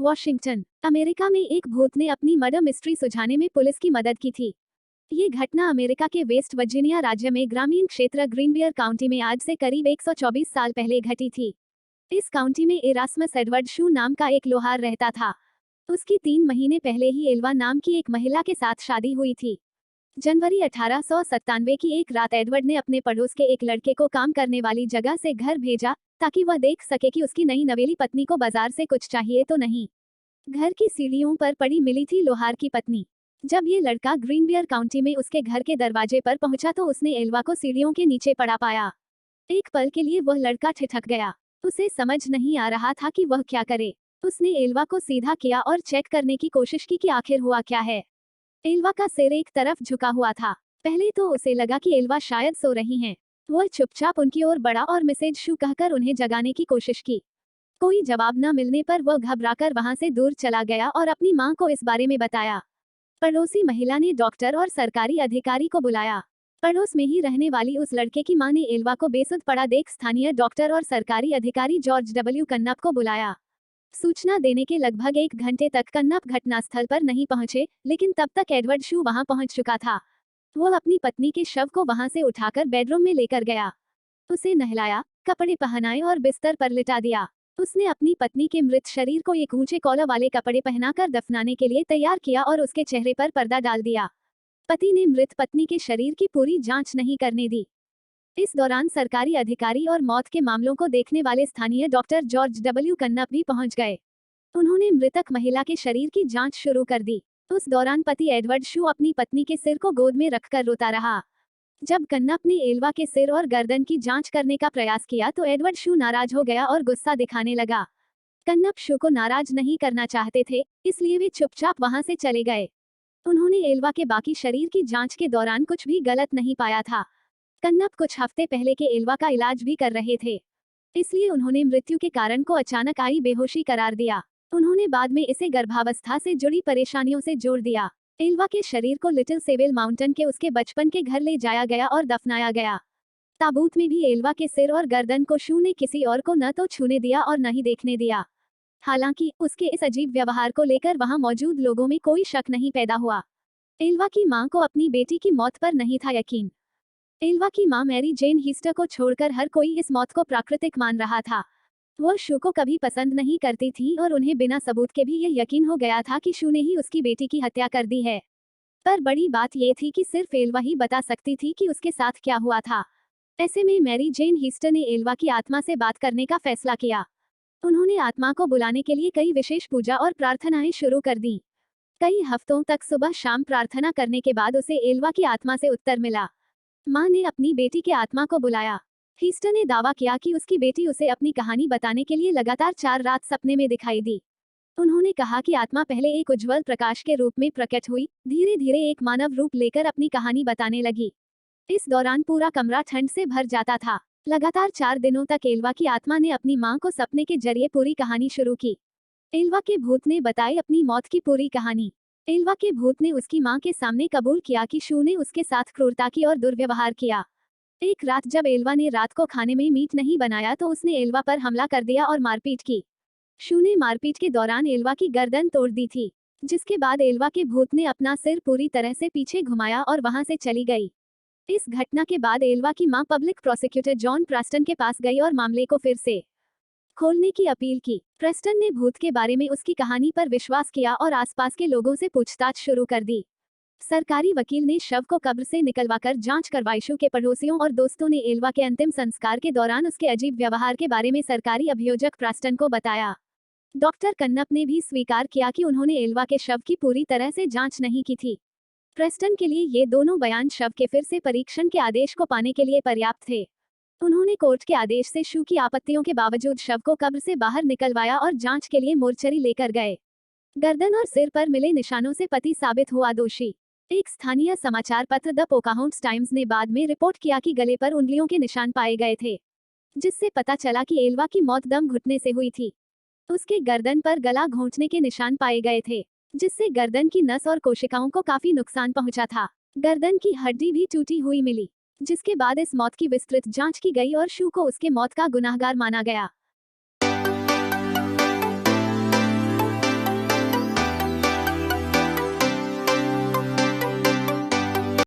Washington, America में एक भूत ने अपनी मर्डर मिस्ट्री सुलझाने में पुलिस की मदद की थी। ये घटना अमेरिका के वेस्ट वर्जीनिया राज्य में ग्रामीण क्षेत्र ग्रीनबियर काउंटी में आज से करीब 124 साल पहले घटी थी। इस काउंटी में एरास्मस एडवर्ड शू नाम का एक लोहार रहता था। उसकी 3 महीने पहले ही एल्वा नाम की एक महिला के साथ शादी हुई थी। जनवरी 1897 की एक रात एडवर्ड ने अपने पड़ोस के एक लड़के को काम करने वाली जगह से घर भेजा ताकि वह देख सके कि उसकी नई नवेली पत्नी को बाजार से कुछ चाहिए तो नहीं। घर की सीढ़ियों पर पड़ी मिली थी लोहार की पत्नी। जब ये लड़का ग्रीनबियर काउंटी में उसके घर के दरवाजे पर पहुंचा तो उसने एल्वा को सीढ़ियों के नीचे पड़ा पाया। एक पल के लिए वह लड़का ठिठक गया। उसे समझ नहीं आ रहा था कि वह क्या करे। उसने एल्वा को सीधा किया और चेक करने की कोशिश की कि आखिर हुआ क्या है। एल्वा का सिर एक तरफ झुका हुआ था। पहले तो उसे लगा कि एल्वा शायद सो रही हैं। वह चुपचाप उनकी ओर बढ़ा और मिसेज शू कहकर उन्हें जगाने की कोशिश की। कोई जवाब न मिलने पर वह घबराकर वहां से दूर चला गया और अपनी मां को इस बारे में बताया। पड़ोसी महिला ने डॉक्टर और सरकारी अधिकारी को बुलाया। पड़ोस में ही रहने वाली उस लड़के की मां ने एल्वा को बेसुध पड़ा देख स्थानीय डॉक्टर और सरकारी अधिकारी जॉर्ज डब्ल्यू कन्नप को बुलाया। सूचना देने के लगभग 1 घंटे तक कन्नप घटनास्थल पर नहीं पहुंचे, लेकिन तब तक एडवर्ड शू वहां पहुंच चुका था। वह अपनी पत्नी के शव को वहां से उठाकर बेडरूम में लेकर गया। उसे नहलाया, कपड़े पहनाए और बिस्तर पर लिटा दिया। उसने अपनी पत्नी के मृत शरीर को एक ऊंचे कॉलर वाले कपड़े पहनाकर दफनाने के लिए तैयार किया और उसके चेहरे पर पर्दा डाल दिया। पति ने मृत पत्नी के शरीर की पूरी जांच नहीं करने दी। इस दौरान सरकारी अधिकारी और मौत के मामलों को देखने वाले स्थानीय डॉक्टर जॉर्ज डब्ल्यू कन्नप भी पहुंच गए। उन्होंने मृतक महिला के शरीर की जांच शुरू कर दी। उस दौरान पति एडवर्ड शू अपनी पत्नी के सिर को गोद में रखकर रोता रहा। जब कन्नप ने एल्वा के सिर और गर्दन की जांच करने का प्रयास किया तो एडवर्ड शू नाराज हो गया और गुस्सा दिखाने लगा। कन्नप शू को नाराज नहीं करना चाहते थे, इसलिए वे चुपचाप वहां से चले गए। उन्होंने एल्वा के बाकी शरीर की जांच के दौरान कुछ भी गलत नहीं पाया था। कन्नप कुछ हफ्ते पहले के एल्वा का इलाज भी कर रहे थे, इसलिए उन्होंने मृत्यु के कारण को अचानक आई बेहोशी करार दिया। उन्होंने बाद में इसे गर्भावस्था से जुड़ी परेशानियों से जोड़ दिया। एल्वा के शरीर को लिटिल सेविल माउंटेन के उसके बचपन के घर ले जाया गया और दफनाया गया। ताबूत में भी एल्वा के सिर और गर्दन को शू ने किसी और को न तो छूने दिया और न ही देखने दिया। हालांकि उसके इस अजीब व्यवहार को लेकर वहां मौजूद लोगों में कोई शक नहीं पैदा हुआ। एल्वा की मां को अपनी बेटी की मौत पर नहीं था यकीन। एल्वा की मां मैरी जेन हीस्टर को छोड़कर हर कोई इस मौत को प्राकृतिक मान रहा था। वह शू को कभी पसंद नहीं करती थी और उन्हें बिना सबूत के भी यह यकीन हो गया था कि शू ने ही उसकी बेटी की हत्या कर दी है। पर बड़ी बात यह थी कि सिर्फ एल्वा ही बता सकती थी कि उसके साथ क्या हुआ था। ऐसे में मैरी जेन हीस्टर ने एल्वा की आत्मा से बात करने का फैसला किया। उन्होंने आत्मा को बुलाने के लिए कई विशेष पूजा और प्रार्थनाएं शुरू कर दी। कई हफ्तों तक सुबह शाम प्रार्थना करने के बाद उसे एल्वा की आत्मा से उत्तर मिला। मां ने अपनी बेटी के आत्मा को बुलाया। हीस्टर ने दावा किया कि उसकी बेटी उसे अपनी कहानी बताने के लिए लगातार 4 रात सपने में दिखाई दी। उन्होंने कहा कि आत्मा पहले एक उज्जवल प्रकाश के रूप में प्रकट हुई, धीरे धीरे एक मानव रूप लेकर अपनी कहानी बताने लगी। इस दौरान पूरा कमरा ठंड से भर जाता था। लगातार 4 दिनों तक एल्वा की आत्मा ने अपनी मां को सपने के जरिए पूरी कहानी शुरू की। एल्वा के भूत ने बताई अपनी मौत की पूरी कहानी। एल्वा के भूत ने उसकी मां के सामने कबूल किया कि शू ने उसके साथ क्रूरता की और दुर्व्यवहार किया। एक रात जब एल्वा ने रात को खाने में मीट नहीं बनाया तो उसने एल्वा पर हमला कर दिया और मारपीट की। शू ने मारपीट के दौरान एल्वा की गर्दन तोड़ दी थी, जिसके बाद एल्वा के भूत ने अपना सिर पूरी तरह से पीछे घुमाया और वहां से चली गई। इस घटना के बाद एल्वा की मां पब्लिक प्रोसिक्यूटर जॉन प्रेस्टन के पास गई और मामले को फिर से खोलने की अपील की। प्रेस्टन ने भूत के बारे में उसकी कहानी पर विश्वास किया और आसपास के लोगों से पूछताछ शुरू कर दी। सरकारी वकील ने शव को कब्र से निकलवाकर जांच करवाई। शू के पड़ोसियों और दोस्तों ने एल्वा के अंतिम संस्कार के दौरान उसके अजीब व्यवहार के बारे में सरकारी अभियोजक प्रेस्टन को बताया। डॉक्टर कन्नप ने भी स्वीकार किया कि उन्होंने एल्वा के शव की पूरी तरह से जांच नहीं की थी। प्रेस्टन के लिए ये दोनों बयान शव के फिर से परीक्षण के आदेश को पाने के लिए पर्याप्त थे। उन्होंने कोर्ट के आदेश से शू की आपत्तियों के बावजूद शव को कब्र से बाहर निकलवाया और जांच के लिए मोर्चरी लेकर गए। गर्दन और सिर पर मिले निशानों से पति साबित हुआ दोषी। एक स्थानीय समाचार पत्र द पोकाहोंट्स टाइम्स ने बाद में रिपोर्ट किया कि गले पर उंगलियों के निशान पाए गए थे, जिससे पता चला कि एल्वा की मौत दम घुटने से हुई थी। उसके गर्दन पर गला घोंटने के निशान पाए गए थे, जिससे गर्दन की नस और कोशिकाओं को काफी नुकसान पहुंचा था। गर्दन की हड्डी भी टूटी हुई मिली, जिसके बाद इस मौत की विस्तृत जांच की गई और शू को उसके मौत का गुनाहगार माना गया।